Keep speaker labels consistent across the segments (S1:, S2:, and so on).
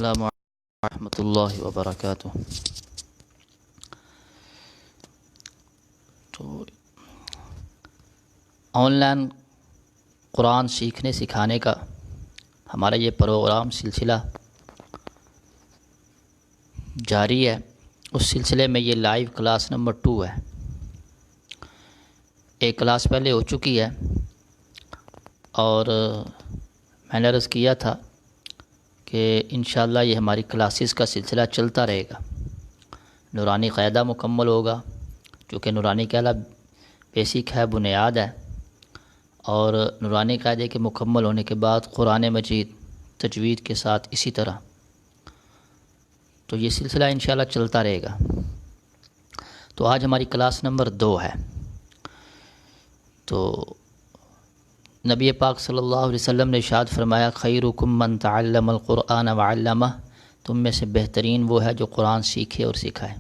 S1: السلام علیکم ورحمۃ اللہ وبرکاتہ۔ تو آن لائن قرآن سیکھنے سکھانے کا ہمارا یہ پروگرام سلسلہ جاری ہے۔ اس سلسلے میں یہ لائیو کلاس نمبر 2 ہے۔ ایک کلاس پہلے ہو چکی ہے اور میں نے عرض کیا تھا کہ انشاءاللہ یہ ہماری کلاسز کا سلسلہ چلتا رہے گا۔ نورانی قاعدہ مکمل ہوگا، چونکہ نورانی قاعدہ بیسک ہے، بنیاد ہے، اور نورانی قاعدے کے مکمل ہونے کے بعد قرآن مجید تجوید کے ساتھ اسی طرح تو یہ سلسلہ انشاءاللہ چلتا رہے گا۔ تو آج ہماری کلاس نمبر 2 ہے۔ تو نبی پاک صلی اللہ علیہ وسلم نے ارشاد فرمایا، خیرکم من تعلم القرآن وعلمہ، تم میں سے بہترین وہ ہے جو قرآن سیکھے اور سکھائے۔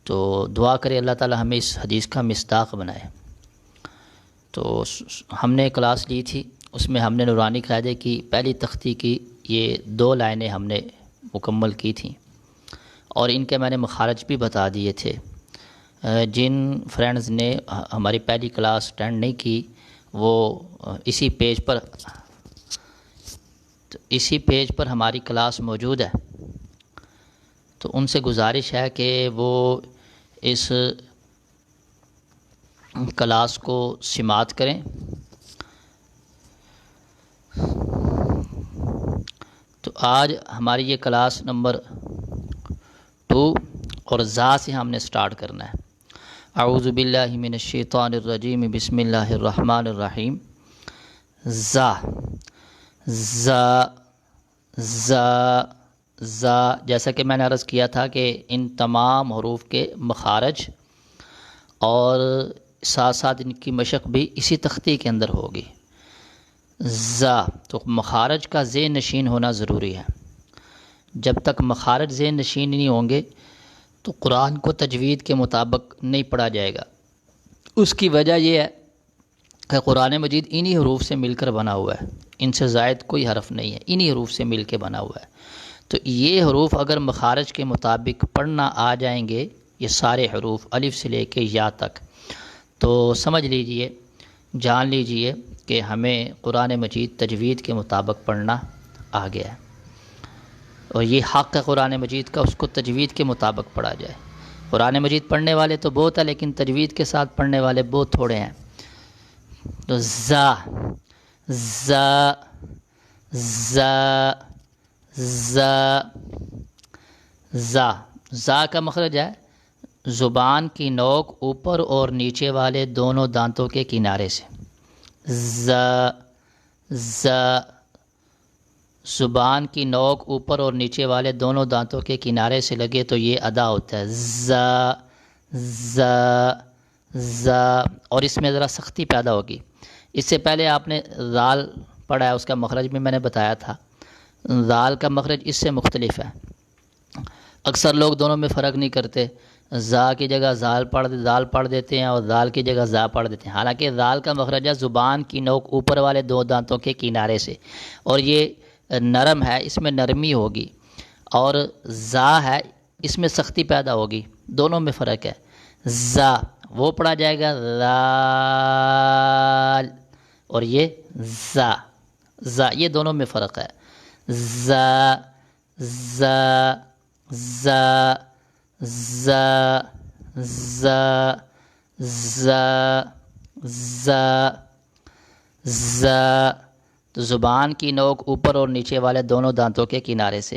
S1: تو دعا کرے اللہ تعالی ہمیں اس حدیث کا مصداق بنائے۔ تو ہم نے کلاس لی تھی، اس میں ہم نے نورانی قاعدے کی پہلی تختی کی یہ 2 لائنیں ہم نے مکمل کی تھیں، اور ان کے میں نے مخارج بھی بتا دیے تھے۔ جن فرینڈز نے ہماری پہلی کلاس اٹینڈ نہیں کی وہ اسی پیج پر ہماری کلاس موجود ہے، تو ان سے گزارش ہے کہ وہ اس کلاس کو سماعت کریں۔ تو آج ہماری یہ کلاس نمبر 2 اور زا سے ہم نے سٹارٹ کرنا ہے۔ اعوذ باللہ من الشیطان الرجیم، بسم اللہ الرحمن الرحیم۔ زا زا زا زا، جیسا کہ میں نے عرض کیا تھا کہ ان تمام حروف کے مخارج اور ساتھ ساتھ ان کی مشق بھی اسی تختی کے اندر ہوگی۔ زا تو مخارج کا ذہن نشین ہونا ضروری ہے۔ جب تک مخارج ذہن نشین نہیں ہوں گے تو قرآن کو تجوید کے مطابق نہیں پڑھا جائے گا۔ اس کی وجہ یہ ہے کہ قرآن مجید انہی حروف سے مل کر بنا ہوا ہے، ان سے زائد کوئی حرف نہیں ہے، انہی حروف سے مل کے بنا ہوا ہے۔ تو یہ حروف اگر مخارج کے مطابق پڑھنا آ جائیں گے، یہ سارے حروف الف سے لے کے یا تک، تو سمجھ لیجئے، جان لیجئے کہ ہمیں قرآن مجید تجوید کے مطابق پڑھنا آ گیا ہے، اور یہ حق ہے قرآن مجید کا، اس کو تجوید کے مطابق پڑھا جائے۔ قرآن مجید پڑھنے والے تو بہت ہیں، لیکن تجوید کے ساتھ پڑھنے والے بہت تھوڑے ہیں۔ تو زا زا زا زا زا زا کا مخرج ہے زبان کی نوک اوپر اور نیچے والے دونوں دانتوں کے کنارے سے۔ زا زا، زبان کی نوک اوپر اور نیچے والے دونوں دانتوں کے کنارے سے لگے تو یہ ادا ہوتا ہے زا زا زا، اور اس میں ذرا سختی پیدا ہوگی۔ اس سے پہلے آپ نے زال پڑھا ہے، اس کا مخرج بھی میں نے بتایا تھا۔ زال کا مخرج اس سے مختلف ہے، اکثر لوگ دونوں میں فرق نہیں کرتے، زا کی جگہ زال پڑھ دیتے ہیں اور زال کی جگہ زا پڑھ دیتے ہیں، حالانکہ زال کا مخرج ہے زبان کی نوک اوپر والے 2 دانتوں کے کنارے سے، اور یہ نرم ہے، اس میں نرمی ہوگی، اور زا ہے اس میں سختی پیدا ہوگی، دونوں میں فرق ہے۔ زا وہ پڑھا جائے گا زال، اور یہ زا زا، یہ دونوں میں فرق ہے۔ زا زا زا زا زا زا زا زا، تو زبان کی نوک اوپر اور نیچے والے دونوں دانتوں کے کنارے سے۔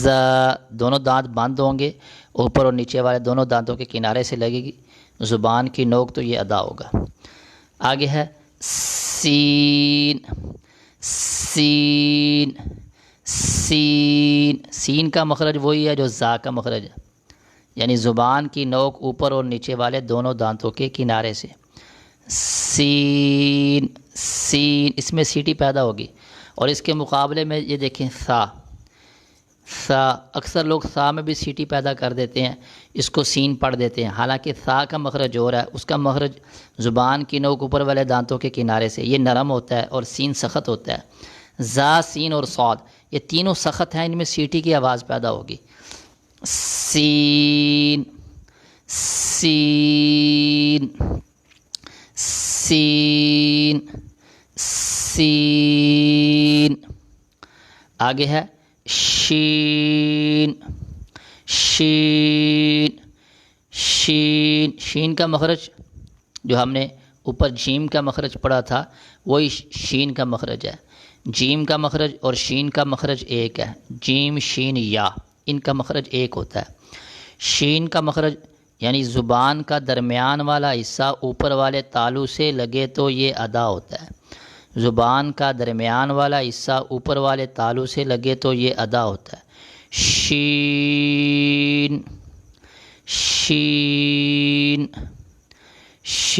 S1: زا، دونوں دانت بند ہوں گے، اوپر اور نیچے والے دونوں دانتوں کے کنارے سے لگے گی زبان کی نوک، تو یہ ادا ہوگا۔ آگے ہے سین سین سین، سین کا مخرج وہی ہے جو زا کا مخرج ہے، یعنی زبان کی نوک اوپر اور نیچے والے دونوں دانتوں کے کنارے سے۔ سین سین، اس میں سیٹی پیدا ہوگی، اور اس کے مقابلے میں یہ دیکھیں سا سا، اکثر لوگ سا میں بھی سیٹی پیدا کر دیتے ہیں، اس کو سین پڑھ دیتے ہیں، حالانکہ سا کا مخرج ہو رہا ہے، اس کا مخرج زبان کی نوک اوپر والے دانتوں کے کنارے سے، یہ نرم ہوتا ہے اور سین سخت ہوتا ہے۔ زا سین اور صاد یہ تینوں سخت ہیں، ان میں سیٹی کی آواز پیدا ہوگی. سین سین سین سین. آگے ہے شین شین شین. شین کا مخرج جو ہم نے اوپر جیم کا مخرج پڑھا تھا وہی شین کا مخرج ہے. جیم کا مخرج اور شین کا مخرج ایک ہے. جیم شین یا ان کا مخرج ایک ہوتا ہے. شین کا مخرج یعنی زبان کا درمیان والا حصہ اوپر والے تالو سے لگے تو یہ ادا ہوتا ہے. زبان کا درمیان والا حصہ اوپر والے تالو سے لگے تو یہ ادا ہوتا ہے. شین شین شین.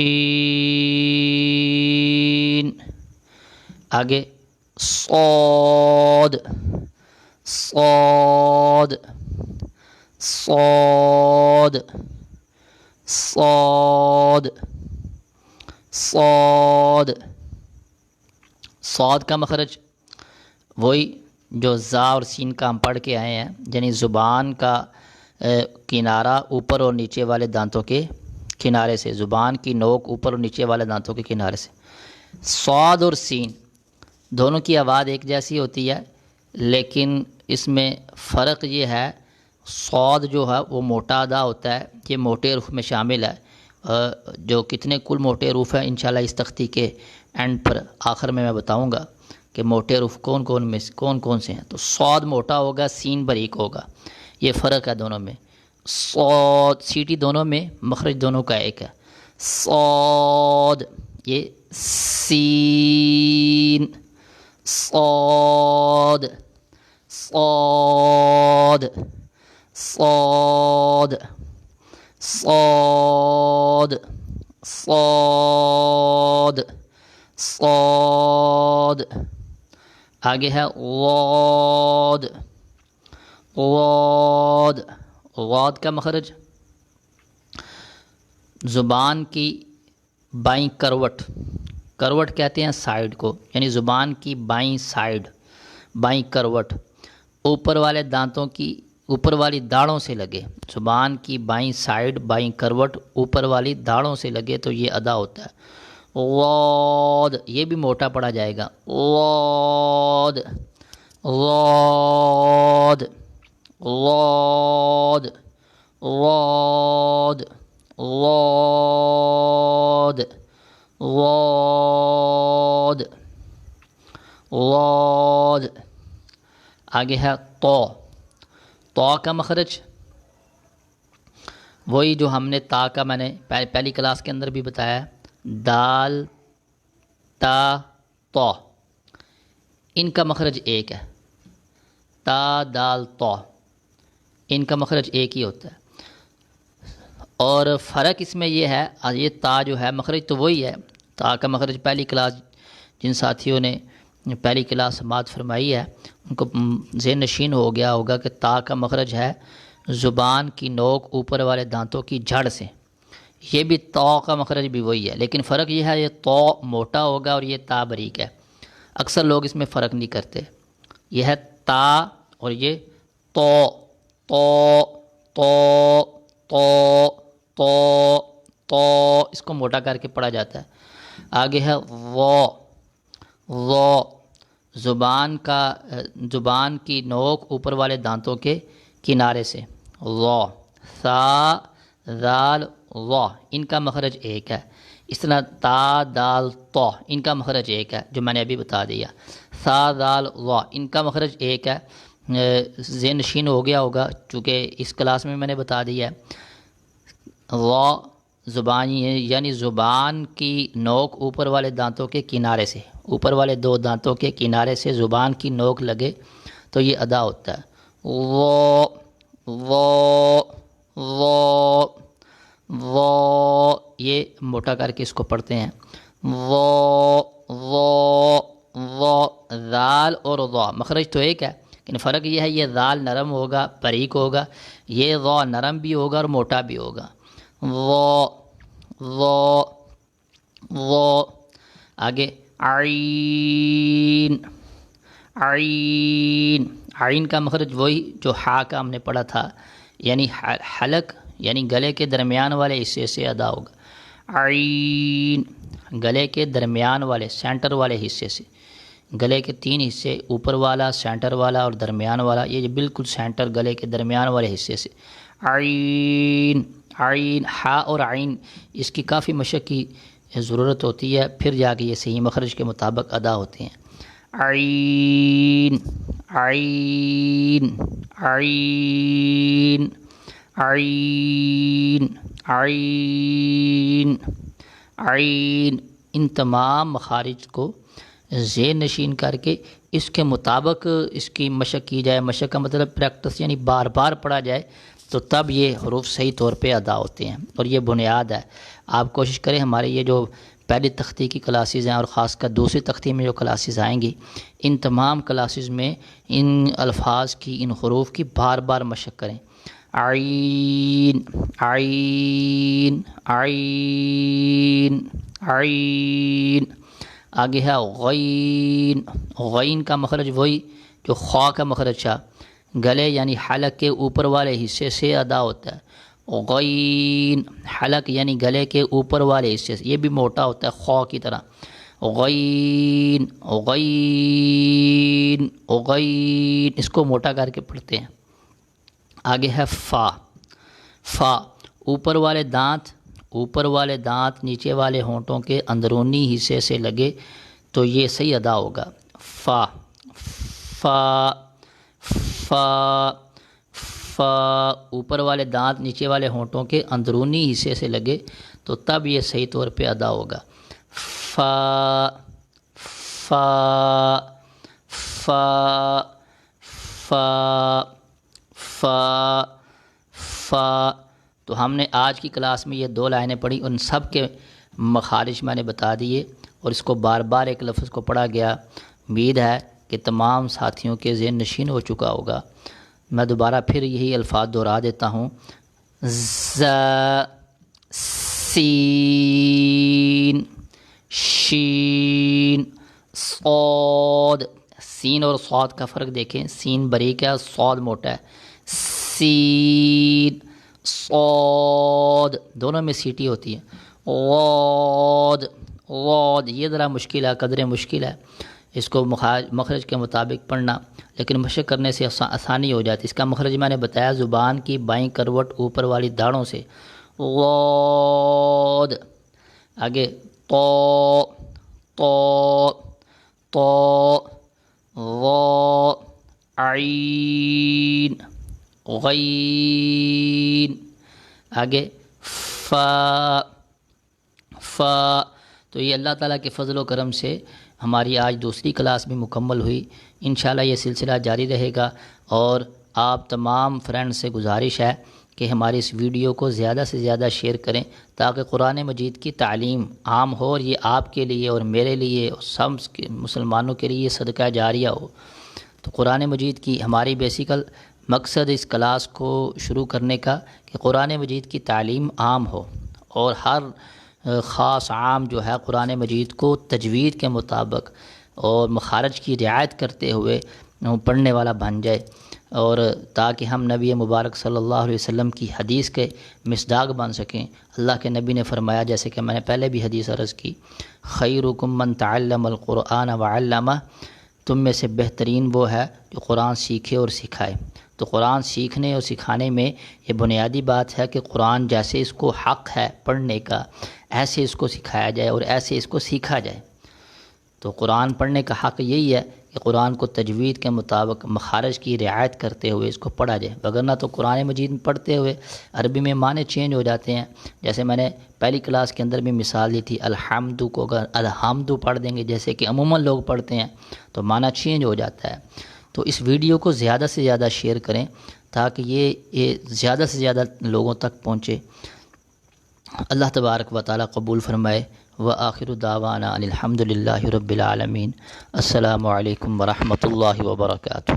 S1: آگے صاد صاد صاد صاد صاد. صاد کا مخرج وہی جو زا اور سین کا ہم پڑھ کے آئے ہیں، یعنی زبان کا کنارہ اوپر اور نیچے والے دانتوں کے کنارے سے، زبان کی نوک اوپر اور نیچے والے دانتوں کے کنارے سے. صاد اور سین دونوں کی آواز ایک جیسی ہوتی ہے، لیکن اس میں فرق یہ ہے صاد جو ہے وہ موٹا ادا ہوتا ہے. یہ موٹے حروف میں شامل ہے. جو کتنے کل موٹے حروف ہیں انشاءاللہ اس تختی کے اینڈ پر آخر میں بتاؤں گا کہ موٹے حروف کون کون سے ہیں. تو صاد موٹا ہوگا، سین باریک ہوگا. یہ فرق ہے دونوں میں. صاد سیٹی دونوں میں، مخرج دونوں کا ایک ہے. صاد یہ سین صاد صاد صاد صاد صاد صاد. آگے ہے غاد غاد. غاد کا مخرج زبان کی بائیں کروٹ کہتے ہیں سائیڈ کو، یعنی زبان کی بائیں سائیڈ، بائیں کروٹ اوپر والے دانتوں کی اوپر والی داڑھوں سے لگے. زبان کی بائیں سائیڈ، بائیں کروٹ اوپر والی داڑھوں سے لگے تو یہ ادا ہوتا ہے. غاد یہ بھی موٹا پڑا جائے گا. غاد غاد غاد غاد غاد غاد غاد. آگے ہے تو کا مخرج وہی جو ہم نے تا کا میں نے پہلی کلاس کے اندر بھی بتایا. دال تا تو ان کا مخرج ایک ہے. تا دال تو ان کا مخرج ایک ہی ہوتا ہے. اور فرق اس میں یہ ہے، یہ تا جو ہے مخرج تو وہی ہے. تا کا مخرج پہلی کلاس جن ساتھیوں نے پہلی کلاس سماعت فرمائی ہے ان کو ذہن نشین ہو گیا ہوگا کہ تا کا مخرج ہے زبان کی نوک اوپر والے دانتوں کی جڑ سے. یہ بھی تو کا مخرج بھی وہی ہے، لیکن فرق یہ ہے یہ تو موٹا ہوگا اور یہ تا باریک ہے. اکثر لوگ اس میں فرق نہیں کرتے. یہ ہے تا اور یہ تو تو تو تو تو تو اس کو موٹا کر کے پڑھا جاتا ہے. آگے ہے وہ زبان کی نوک اوپر والے دانتوں کے کنارے سے. وہ سا ذال وہ ان کا مخرج ایک ہے. اس طرح تا دال تو ان کا مخرج ایک ہے جو میں نے ابھی بتا دیا. سا دال وہ ان کا مخرج ایک ہے. ذہن نشین ہو گیا ہوگا چونکہ اس کلاس میں نے بتا دیا ہے. وہ زبان یعنی زبان کی نوک اوپر والے دانتوں کے کنارے سے، اوپر والے دو دانتوں کے کنارے سے زبان کی نوک لگے تو یہ ادا ہوتا ہے. وہ یہ موٹا کر کے اس کو پڑھتے ہیں. وہ ذال اور ضا مخرج تو ایک ہے، لیکن فرق یہ ہے یہ ذال نرم ہوگا، باریک ہوگا. یہ ضا نرم بھی ہوگا اور موٹا بھی ہوگا. وہ آگے عین عین، عین کا مخرج وہی جو ہا کا ہم نے پڑھا تھا، یعنی حلق یعنی گلے کے درمیان والے حصے سے ادا ہوگا، عین، گلے کے درمیان والے سینٹر والے حصے سے، گلے کے 3 حصے، اوپر والا، سینٹر والا اور درمیان والا، یہ بالکل سینٹر گلے کے درمیان والے حصے سے، عین، عین، ہا اور عین اس کی کافی مشق کی ضرورت ہوتی ہے، پھر جا کے یہ صحیح مخرج کے مطابق ادا ہوتے ہیں، عین، عین، عین، عین، عین، عین، ان تمام مخارج کو ذہن نشین کر کے اس کے مطابق اس کی مشق کی جائے، مشق کا مطلب پریکٹس یعنی بار بار پڑھا جائے، تو تب یہ حروف صحیح طور پہ ادا ہوتے ہیں، اور یہ بنیاد ہے۔ آپ کوشش کریں ہمارے یہ جو پہلی تختی کی کلاسز ہیں اور خاص کر دوسری تختی میں جو کلاسز آئیں گی، ان تمام کلاسز میں ان الفاظ کی، ان حروف کی بار بار مشق کریں، عین، عین، عین، عین۔ آگے ہے غین، غین کا مخرج وہی جو خوا کا مخرج تھا، گلے یعنی حلق کے اوپر والے حصے سے ادا ہوتا ہے، غین، حلق یعنی گلے کے اوپر والے حصے سے، یہ بھی موٹا ہوتا ہے خوا کی طرح، غین، غین، غین، اس کو موٹا کر کے پڑھتے ہیں۔ آگے ہے فا، فا، اوپر والے دانت نیچے والے ہونٹوں کے اندرونی حصے سے لگے تو یہ صحیح ادا ہوگا، فا، فا، فا، فا، اوپر والے دانت نیچے والے ہونٹوں کے اندرونی حصے سے لگے تو تب یہ صحیح طور پہ ادا ہوگا، فا، فا، فا، فا، فا، فا۔ تو ہم نے آج کی کلاس میں یہ 2 لائنیں پڑھی، ان سب کے مخارج میں نے بتا دیے اور اس کو بار بار ایک لفظ کو پڑھا گیا۔ امید ہے کہ تمام ساتھیوں کے ذہن نشین ہو چکا ہوگا۔ میں دوبارہ پھر یہی الفاظ دہرا دیتا ہوں، ز، سین، شین، صاد، سین اور صاد کا فرق دیکھیں، سین باریک ہے، صاد موٹا ہے، سین، صاد، دونوں میں سیٹی ہوتی ہے، واد، واد، یہ ذرا مشکل ہے، قدرے مشکل ہے اس کو مخرج کے مطابق پڑھنا، لیکن مشق کرنے سے آسانی ہو جاتی ہے۔ اس کا مخرج میں نے بتایا زبان کی بائیں کروٹ اوپر والی داڑھوں سے، واد۔ آگے تو، تو، تو، وا، عین، غین۔ آگے فا، فا۔ تو یہ اللہ تعالیٰ کے فضل و کرم سے ہماری آج دوسری کلاس بھی مکمل ہوئی۔ انشاءاللہ یہ سلسلہ جاری رہے گا، اور آپ تمام فرینڈ سے گزارش ہے کہ ہماری اس ویڈیو کو زیادہ سے زیادہ شیئر کریں تاکہ قرآن مجید کی تعلیم عام ہو، اور یہ آپ کے لیے اور میرے لیے اور سب مسلمانوں کے لیے صدقہ جاریہ ہو۔ تو قرآن مجید کی ہماری بیسیکل مقصد اس کلاس کو شروع کرنے کا کہ قرآن مجید کی تعلیم عام ہو، اور ہر خاص عام جو ہے قرآن مجید کو تجوید کے مطابق اور مخارج کی رعایت کرتے ہوئے پڑھنے والا بن جائے، اور تاکہ ہم نبی مبارک صلی اللہ علیہ وسلم کی حدیث کے مصداق بن سکیں۔ اللہ کے نبی نے فرمایا، جیسے کہ میں نے پہلے بھی حدیث عرض کی، خیرکم من تعلم القرآن وعلمہ، تم میں سے بہترین وہ ہے جو قرآن سیکھے اور سکھائے۔ تو قرآن سیکھنے اور سکھانے میں یہ بنیادی بات ہے کہ قرآن جیسے اس کو حق ہے پڑھنے کا، ایسے اس کو سکھایا جائے اور ایسے اس کو سیکھا جائے۔ تو قرآن پڑھنے کا حق یہی ہے کہ قرآن کو تجوید کے مطابق مخارج کی رعایت کرتے ہوئے اس کو پڑھا جائے، وگرنہ تو قرآن مجید پڑھتے ہوئے عربی میں معنی چینج ہو جاتے ہیں۔ جیسے میں نے پہلی کلاس کے اندر بھی مثال دی تھی، الحمد کو اگر الحمد پڑھ دیں گے جیسے کہ عموماً لوگ پڑھتے ہیں تو معنی چینج ہو جاتا ہے۔ تو اس ویڈیو کو زیادہ سے زیادہ شیئر کریں تاکہ یہ زیادہ سے زیادہ لوگوں تک پہنچے۔ اللہ تبارک و تعالی قبول فرمائے۔ وآخر دعوانا ان الحمد للہ رب العالمین۔ السلام علیکم ورحمۃ اللہ وبرکاتہ۔